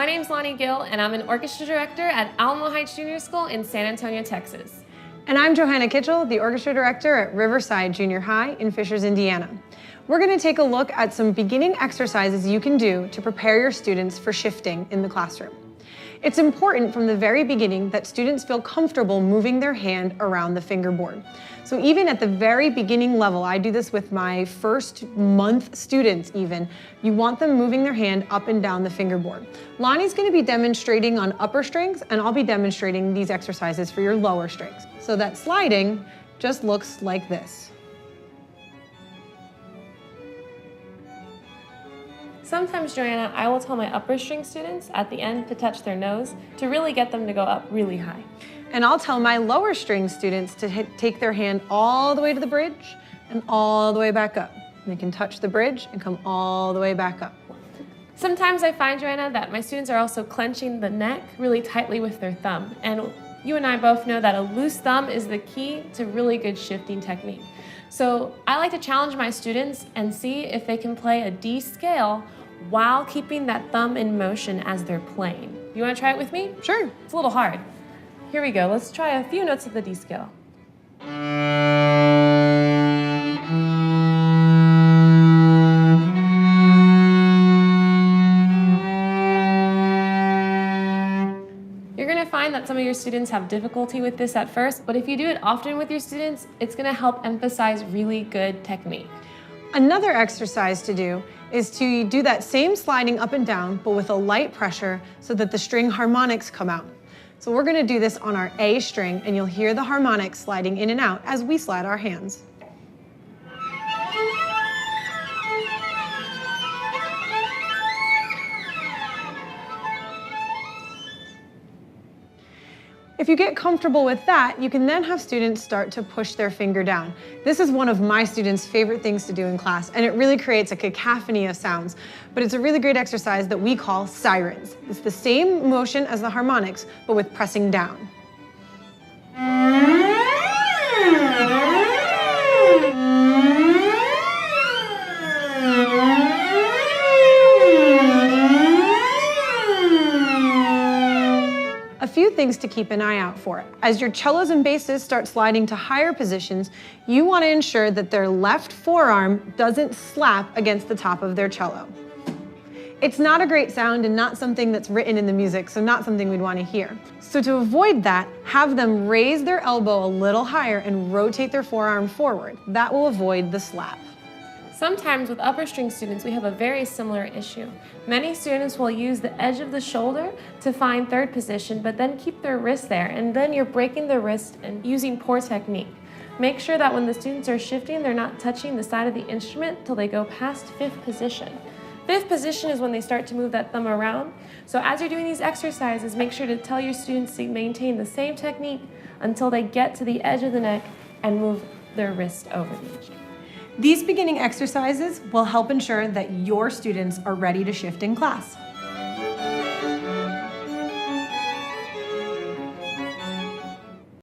My name's Lani Gil, and I'm an orchestra director at Alamo Heights Junior School in San Antonio, Texas. And I'm Johanna Kitchell, the orchestra director at Riverside Junior High in Fishers, Indiana. We're going to take a look at some beginning exercises you can do to prepare your students for shifting in the classroom. It's important from the very beginning that students feel comfortable moving their hand around the fingerboard. So even at the very beginning level, I do this with my first month students even, you want them moving their hand up and down the fingerboard. Lonnie's going to be demonstrating on upper strings, and I'll be demonstrating these exercises for your lower strings. So that sliding just looks like this. Sometimes, Joanna, I will tell my upper string students at the end to touch their nose to really get them to go up really high. And I'll tell my lower string students to take their hand all the way to the bridge and all the way back up. And they can touch the bridge and come all the way back up. Sometimes I find, Joanna, that my students are also clenching the neck really tightly with their thumb. And you and I both know that a loose thumb is the key to really good shifting technique. So I like to challenge my students and see if they can play a D scale while keeping that thumb in motion as they're playing. You want to try it with me? Sure. It's a little hard. Here we go. Let's try a few notes of the D scale. You're going to find that some of your students have difficulty with this at first, but if you do it often with your students, it's going to help emphasize really good technique. Another exercise to do is to do that same sliding up and down, but with a light pressure so that the string harmonics come out. So we're going to do this on our A string, and you'll hear the harmonics sliding in and out as we slide our hands. If you get comfortable with that, you can then have students start to push their finger down. This is one of my students' favorite things to do in class, and it really creates a cacophony of sounds. But it's a really great exercise that we call sirens. It's the same motion as the harmonics, but with pressing down. A few things to keep an eye out for. As your cellos and basses start sliding to higher positions, you want to ensure that their left forearm doesn't slap against the top of their cello. It's not a great sound and not something that's written in the music, so not something we'd want to hear. So to avoid that, have them raise their elbow a little higher and rotate their forearm forward. That will avoid the slap. Sometimes with upper string students, we have a very similar issue. Many students will use the edge of the shoulder to find third position, but then keep their wrist there, and then you're breaking the wrist and using poor technique. Make sure that when the students are shifting, they're not touching the side of the instrument till they go past fifth position. Fifth position is when they start to move that thumb around. So as you're doing these exercises, make sure to tell your students to maintain the same technique until they get to the edge of the neck and move their wrist over the instrument. These beginning exercises will help ensure that your students are ready to shift in class.